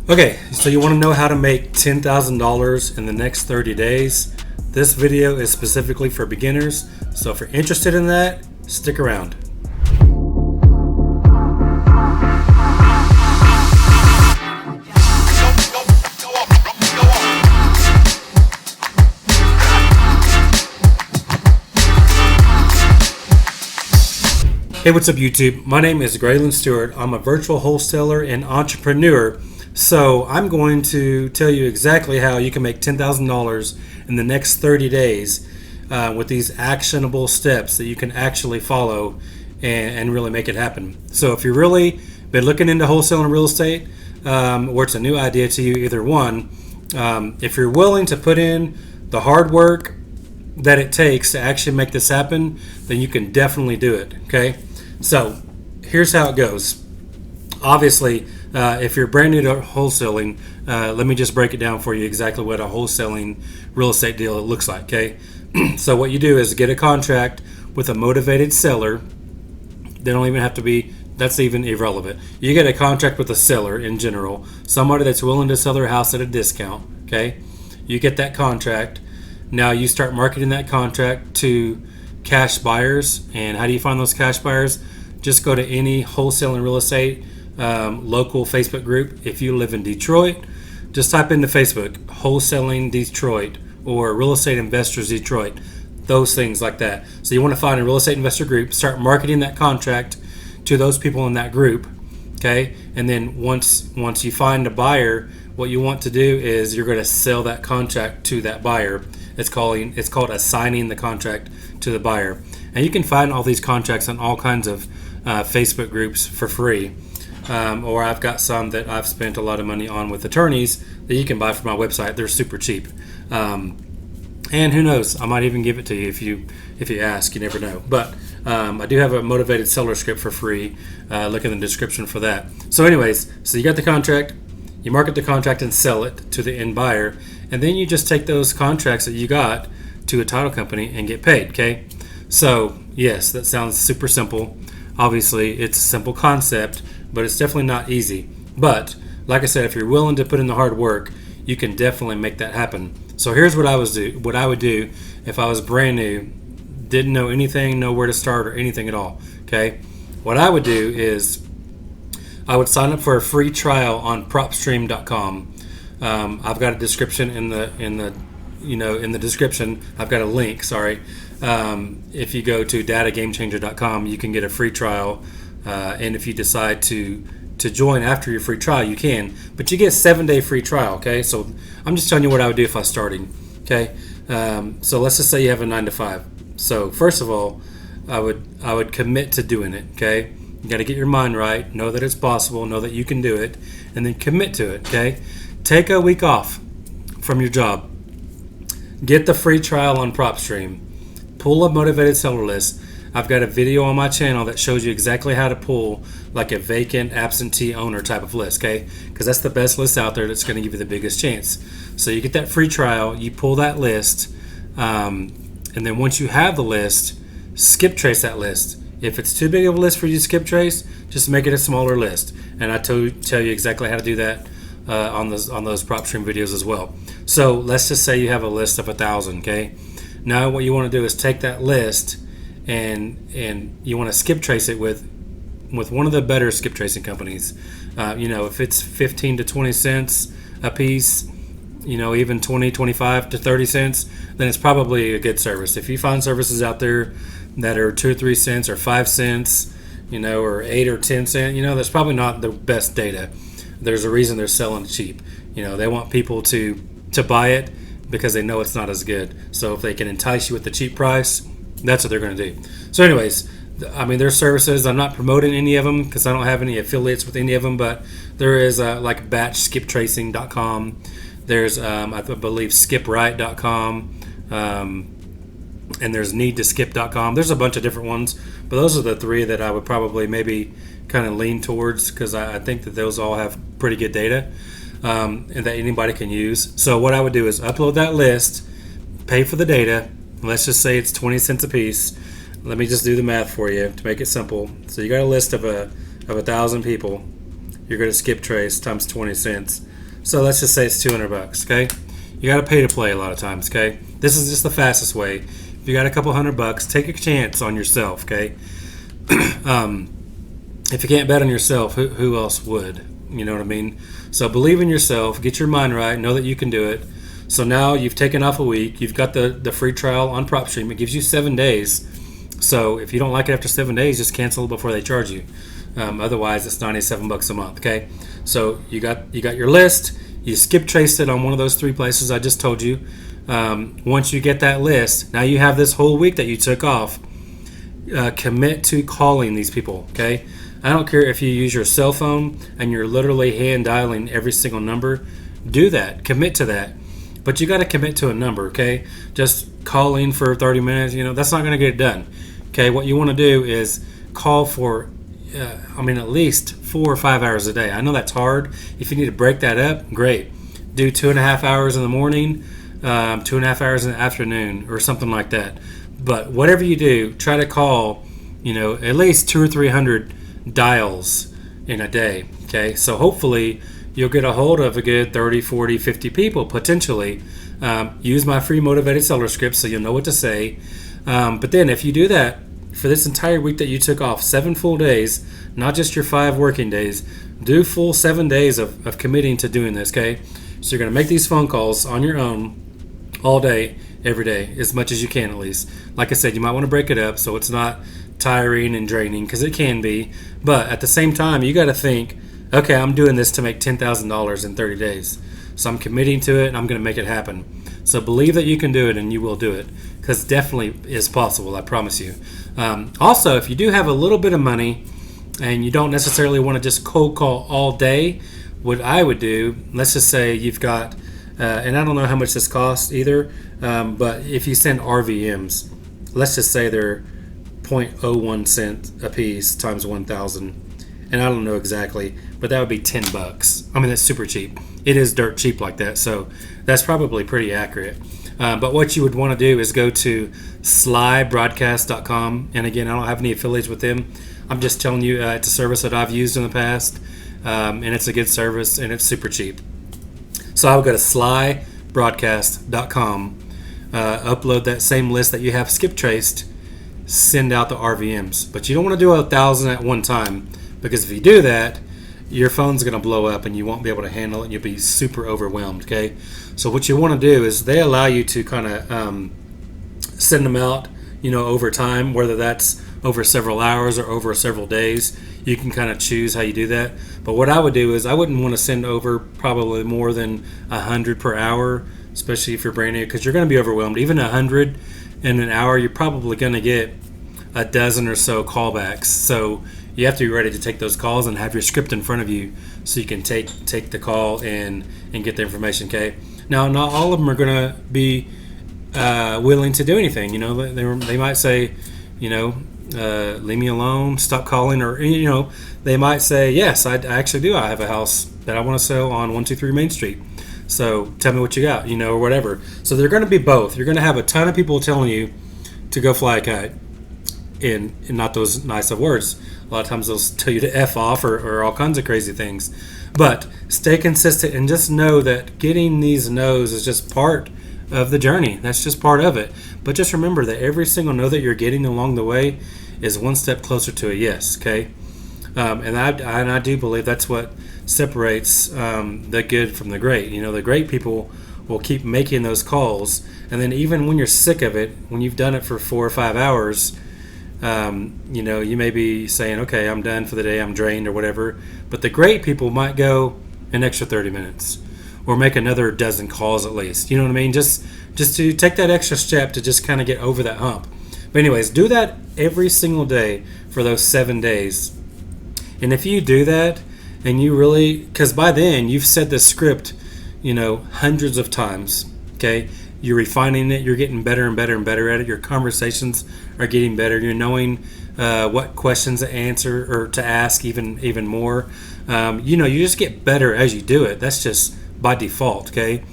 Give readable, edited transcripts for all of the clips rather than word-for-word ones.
Okay, so you want to know how to make $10,000 in the next 30 days? This video is specifically for beginners, so if you're interested in that, stick around. Hey, what's up YouTube? My name is Graylan Stewart. I'm a virtual wholesaler and entrepreneur. So I'm going to tell you exactly how you can make $10,000 in the next 30 days with these actionable steps that you can actually follow and really make it happen. So if you've really been looking into wholesaling real estate, or it's a new idea to you, either one, if you're willing to put in the hard work that it takes to actually make this happen, then you can definitely do it. Okay, so here's how it goes. Obviously, if you're brand new to wholesaling, let me just break it down for you exactly what a wholesaling real estate deal looks like. Okay, so what you do is get a contract with a motivated seller. They don't even have to be, that's even irrelevant. You get a contract with a seller in general, somebody that's willing to sell their house at a discount. Okay, you get that contract. Now you start marketing that contract to cash buyers. And how do you find those cash buyers? Just go to any wholesaling real estate local Facebook group. If you live in Detroit, just type into Facebook Wholesaling Detroit or Real Estate Investors Detroit, those things like that. So you want to find a real estate investor group, start marketing that contract to those people in that group. Okay, and then once you find a buyer, what you want to do is you're going to sell that contract to that buyer. It's called assigning the contract to the buyer. And you can find all these contracts on all kinds of Facebook groups for free. Or I've got some that I've spent a lot of money on with attorneys that you can buy from my website. They're super cheap. And who knows, I might even give it to you if you ask. You never know. But I do have a motivated seller script for free. Look in the description for that. So anyways, so you got the contract. You market the contract and sell it to the end buyer. And then you just take those contracts that you got to a title company and get paid. Okay. So yes, that sounds super simple. Obviously, it's a simple concept, but it's definitely not easy. But like I said, if you're willing to put in the hard work, you can definitely make that happen. So here's what I would do if I was brand new, didn't know anything, know where to start or anything at all. Okay, what I would do is I would sign up for a free trial on propstream.com. I've got a description in the description. I've got a link. Sorry. If you go to datagamechanger.com, you can get a free trial. And if you decide to join after your free trial, you can. But you get a 7-day free trial. Okay, so I'm just telling you what I would do if I was starting. Okay, so let's just say you have a 9-to-5. So first of all, I would commit to doing it. Okay, you got to get your mind right. Know that it's possible. Know that you can do it, and then commit to it. Okay, take a week off from your job. Get the free trial on PropStream. Pull a motivated seller list. I've got a video on my channel that shows you exactly how to pull like a vacant absentee owner type of list, okay? Because that's the best list out there that's going to give you the biggest chance. So you get that free trial, you pull that list, and then once you have the list, skip trace that list. If it's too big of a list for you to skip trace, just make it a smaller list. And I tell you exactly how to do that on those PropStream videos as well. So let's just say you have a list of 1,000, okay? Now what you want to do is take that list and you want to skip trace it with one of the better skip tracing companies. If it's 15 to 20 cents a piece, even 20, 25 to 30 cents, then it's probably a good service. If you find services out there that are 2 or 3 cents or 5 cents, or 8 or 10 cents, that's probably not the best data. There's a reason they're selling cheap. They want people to buy it because they know it's not as good. So if they can entice you with the cheap price, that's what they're going to do. So anyways, there's services. I'm not promoting any of them because I don't have any affiliates with any of them, but there is like batchskiptracing.com. There's, I believe, skipright.com. And there's needtoskip.com. There's a bunch of different ones, but those are the 3 that I would probably maybe kind of lean towards because I think that those all have pretty good data and that anybody can use. So what I would do is upload that list, pay for the data. Let's just say it's 20 cents a piece. Let me just do the math for you to make it simple. So you got a list of 1,000 people. You're going to skip trace times 20 cents. So let's just say it's $200. Okay, you got to pay to play a lot of times. Okay, this is just the fastest way. If you got a couple $100, take a chance on yourself. Okay, if you can't bet on yourself, who else would? You know what I mean? So believe in yourself, get your mind right, know that you can do it. So now you've taken off a week, you've got the free trial on PropStream. It gives you 7 days. So if you don't like it after 7 days, just cancel it before they charge you. Otherwise, it's $97 a month. Okay, so you got your list. You skip traced it on one of those 3 places I just told you. Once you get that list, now you have this whole week that you took off. Commit to calling these people. Okay, I don't care if you use your cell phone and you're literally hand dialing every single number. Do that. Commit to that. But you got to commit to a number. Okay, just calling for 30 minutes. That's not going to get it done. Okay, what you want to do is call for at least 4 or 5 hours a day. I know that's hard. If you need to break that up, great. Do 2.5 hours in the morning, 2.5 hours in the afternoon, or something like that. But whatever you do, try to call, at least 200 or 300 dials in a day. Okay, so hopefully you'll get a hold of a good 30, 40, 50 people potentially. Use my free motivated seller script so you'll know what to say. But then if you do that for this entire week that you took off, 7 full days, not just your 5 working days, do full 7 days of committing to doing this. Okay, so you're going to make these phone calls on your own all day, every day, as much as you can at least. Like I said, you might want to break it up so it's not tiring and draining, because it can be. But at the same time, you got to think, okay, I'm doing this to make $10,000 in 30 days. So I'm committing to it and I'm going to make it happen. So believe that you can do it and you will do it, because definitely is possible, I promise you. Also, if you do have a little bit of money and you don't necessarily want to just cold call all day, what I would do, let's just say you've got, and I don't know how much this costs either, but if you send RVMs, let's just say they're 0.01 cent a piece times 1,000, and I don't know exactly, but that would be $10. I mean, that's super cheap. It is dirt cheap like that, so that's probably pretty accurate. But what you would want to do is go to slybroadcast.com, and again, I don't have any affiliates with them. I'm just telling you it's a service that I've used in the past, and it's a good service, and it's super cheap. So I would go to slybroadcast.com, upload that same list that you have skip traced, send out the RVMs. But you don't want to do 1,000 at one time, because if you do that, your phone's going to blow up and you won't be able to handle it and you'll be super overwhelmed. Okay, so what you want to do is they allow you to kind of send them out, over time, whether that's over several hours or over several days. You can kind of choose how you do that. But what I would do is I wouldn't want to send over probably more than 100 per hour, especially if you're brand new, because you're going to be overwhelmed. Even 100 in an hour, you're probably going to get a dozen or so callbacks. So you have to be ready to take those calls and have your script in front of you so you can take the call and get the information. Okay. Now, not all of them are going to be willing to do anything. They might say, leave me alone, stop calling, or they might say, yes, I actually do. I have a house that I want to sell on 123 Main Street. So tell me what you got, or whatever. So they're going to be both. You're going to have a ton of people telling you to go fly a kite, in not those nice of words. A lot of times they'll tell you to F off or all kinds of crazy things. But stay consistent and just know that getting these no's is just part of the journey. That's just part of it. But just remember that every single no that you're getting along the way is one step closer to a yes, okay? And I do believe that's what separates the good from the great. The great people will keep making those calls, and then even when you're sick of it, when you've done it for 4 or 5 hours, you may be saying, okay, I'm done for the day, I'm drained or whatever. But the great people might go an extra 30 minutes or make another dozen calls at least. You know what I mean? Just to take that extra step to just kind of get over that hump. But anyways, do that every single day for those 7 days. And if you do that and you really, because by then you've said the script, hundreds of times, okay? You're refining it. You're getting better and better and better at it. Your conversations are getting better. You're knowing what questions to answer or to ask even more. You just get better as you do it. That's just by default, okay?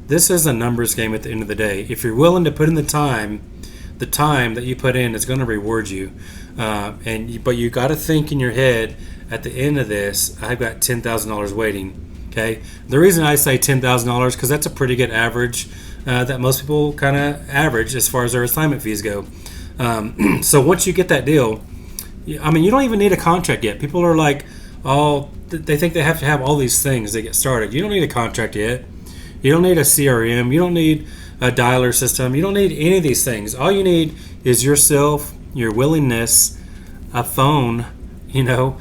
This is a numbers game at the end of the day. If you're willing to put in the time that you put in is going to reward you. But you got to think in your head, at the end of this, I've got $10,000 waiting. Okay, the reason I say $10,000 because that's a pretty good average that most people kind of average as far as their assignment fees go. So once you get that deal, I mean, you don't even need a contract yet. People are like, oh, they think they have to have all these things to get started. You don't need a contract yet. You don't need a CRM. You don't need a dialer system. You don't need any of these things. All you need is yourself, your willingness, a phone, and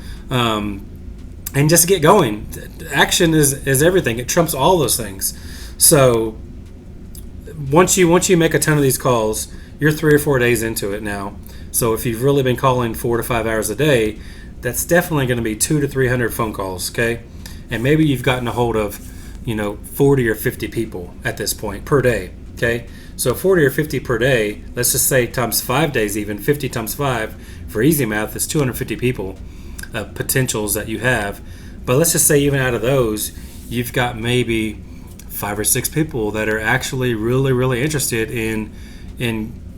just get going. Action is everything. It trumps all those things. So once you make a ton of these calls, you're 3 or 4 days into it now. So if you've really been calling 4 to 5 hours a day, that's definitely going to be 200 to 300 phone calls, okay? And maybe you've gotten a hold of 40 or 50 people at this point per day, okay? So 40 or 50 per day, let's just say times 5 days, even 50 times 5 for easy math is 250 people potentials that you have. But let's just say even out of those, you've got maybe 5 or 6 people that are actually really, really interested in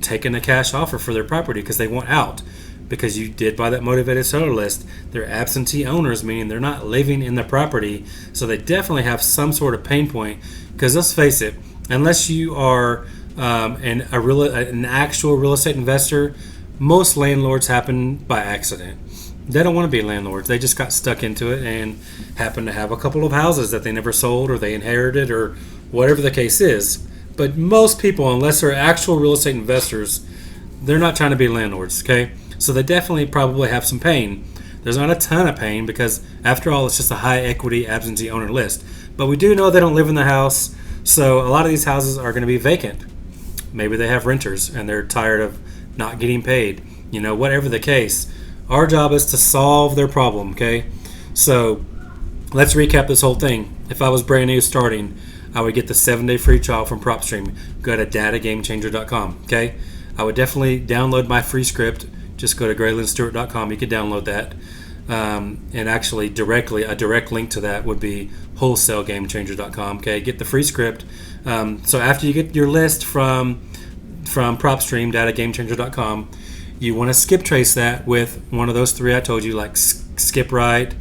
taking a cash offer for their property because they want out. Because you did buy that motivated seller list. They're absentee owners, meaning they're not living in the property, so they definitely have some sort of pain point. Because let's face it, unless you are an actual real estate investor, most landlords happen by accident. They don't want to be landlords. They just got stuck into it and happen to have a couple of houses that they never sold or they inherited or whatever the case is. But most people, unless they're actual real estate investors, they're not trying to be landlords, okay? So they definitely probably have some pain. There's not a ton of pain because, after all, it's just a high equity absentee owner list. But we do know they don't live in the house, so a lot of these houses are going to be vacant. Maybe they have renters and they're tired of not getting paid. Whatever the case, our job is to solve their problem, okay? So let's recap this whole thing. If I was brand new starting, I would get the 7-day free trial from PropStream. Go to datagamechanger.com, okay? I would definitely download my free script. Just go to graylanstewart.com. You could download that. And actually, a direct link to that would be wholesalegamechanger.com. Okay, get the free script. So after you get your list from PropStream, datagamechanger.com, you want to skip trace that with one of those 3 I told you, like skip right,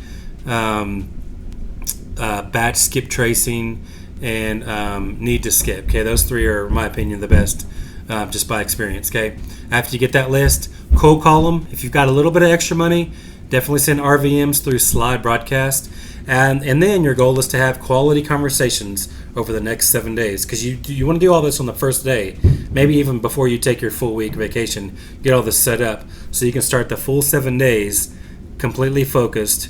batch skip tracing, and need to skip. Okay, those 3 are, in my opinion, the best. Just by experience, okay? After you get that list, cold call them. If you've got a little bit of extra money, definitely send RVMs through Slide Broadcast. And then your goal is to have quality conversations over the next 7 days, because you want to do all this on the first day, maybe even before you take your full week vacation. Get all this set up so you can start the full 7 days completely focused,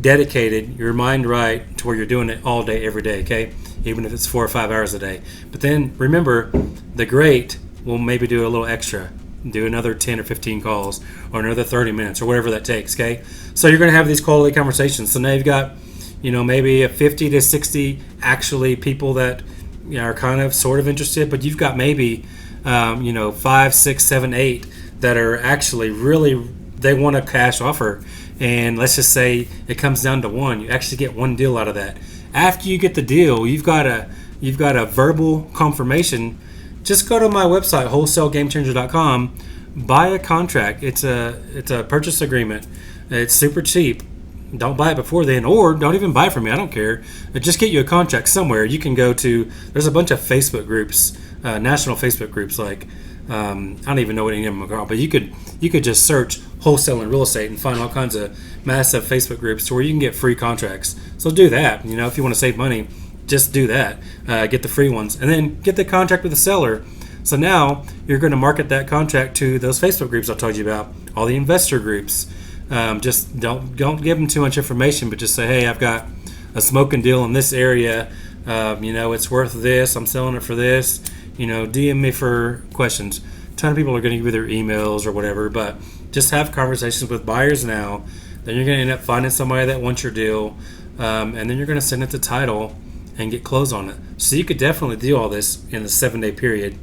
dedicated, your mind right to where you're doing it all day, every day, okay? Even if it's 4 or 5 hours a day. But then remember, the great will maybe do a little extra, do another 10 or 15 calls or another 30 minutes or whatever that takes, okay? So you're going to have these quality conversations. So now you've got, maybe a 50 to 60 actually people that are kind of sort of interested, but you've got maybe 5, 6, 7, 8 that are actually really, they want a cash offer. And let's just say it comes down to one. You actually get one deal out of that. After you get the deal, you've got a verbal confirmation. Just go to my website, wholesalegamechanger.com, buy a contract. It's a purchase agreement. It's super cheap. Don't buy it before then, or don't even buy it from me. I don't care. Just get you a contract somewhere. You can go to, there's a bunch of Facebook groups, national Facebook groups, like I don't even know what any of them are called, but you could just search Wholesaling Real Estate and find all kinds of massive Facebook groups to where you can get free contracts. So do that. If you want to save money, just do that. Get the free ones, and then get the contract with the seller. So now you're going to market that contract to those Facebook groups I told you about, all the investor groups. Just don't give them too much information, but just say, hey, I've got a smoking deal in this area. It's worth this. I'm selling it for this. DM me for questions. A ton of people are going to give you their emails or whatever, but just have conversations with buyers now. Then you're going to end up finding somebody that wants your deal, and then you're going to send it to title and get closed on it. So you could definitely do all this in a 7-day period.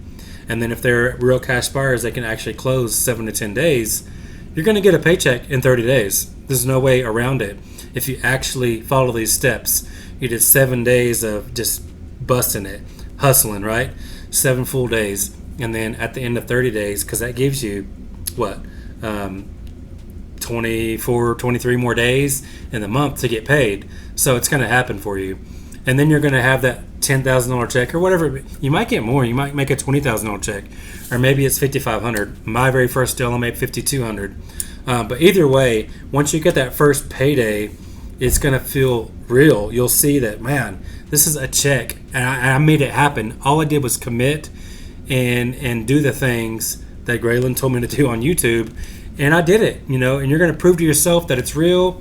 And then if they're real cash buyers, they can actually close 7 to 10 days. You're going to get a paycheck in 30 days. There's no way around it. If you actually follow these steps, you did 7 days of just busting it, hustling, right? 7 full days. And then at the end of 30 days, because that gives you, 24, 23 more days in the month to get paid. So it's going to happen for you. and then you're going to have that $10,000 check or whatever. You might get more. You might make a $20,000 check, or maybe it's $5,500. My very first deal, I made $5,200. But either way, once you get that first payday, it's going to feel real. You'll see that, man, this is a check, and I made it happen. All I did was commit and do the things that Graylan told me to do on YouTube, and I did it. And you're going to prove to yourself that it's real.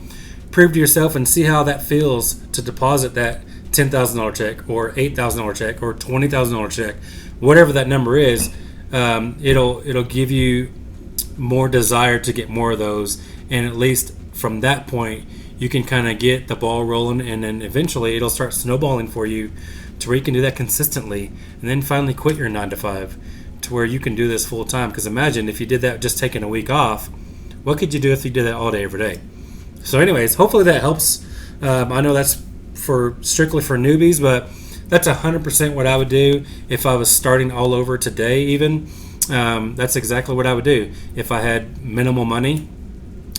Prove to yourself and see how that feels to deposit that $10,000 check or $8,000 check or $20,000 check, whatever that number is. It'll give you more desire to get more of those, and at least from that point you can kind of get the ball rolling, and then eventually it'll start snowballing for you to where you can do that consistently, and then finally quit your 9 to 5 to where you can do this full time. Because imagine if you did that just taking a week off, what could you do if you did that all day every day? So anyways, hopefully that helps. I know that's strictly for newbies, but that's 100% what I would do if I was starting all over today even. That's exactly what I would do if I had minimal money.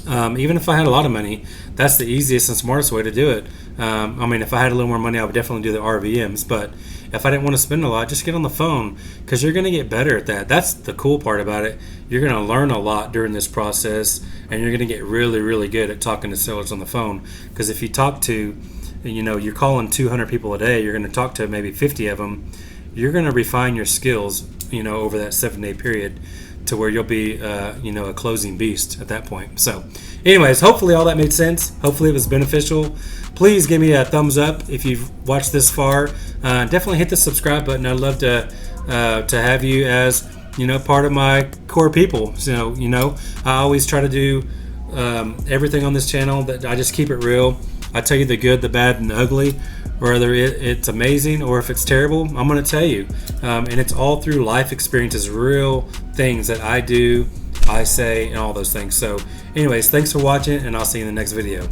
Even if I had a lot of money, that's the easiest and smartest way to do it. If I had a little more money, I would definitely do the RVMs, but if I didn't want to spend a lot, just get on the phone, because you're going to get better at that. That's the cool part about it. You're going to learn a lot during this process, and you're going to get really, really good at talking to sellers on the phone. Because if you talk to, you're calling 200 people a day, you're going to talk to maybe 50 of them. You're going to refine your skills, over that 7-day period, to where you'll be, a closing beast at that point. So, anyways, hopefully all that made sense. Hopefully it was beneficial. Please give me a thumbs up if you've watched this far. Definitely hit the subscribe button. I'd love to have you as, part of my core people. So, I always try to do everything on this channel that I just keep it real. I tell you the good, the bad, and the ugly. Whether it's amazing or if it's terrible, I'm going to tell you. And it's all through life experiences, real things that I do, I say, and all those things. So anyways, thanks for watching, and I'll see you in the next video.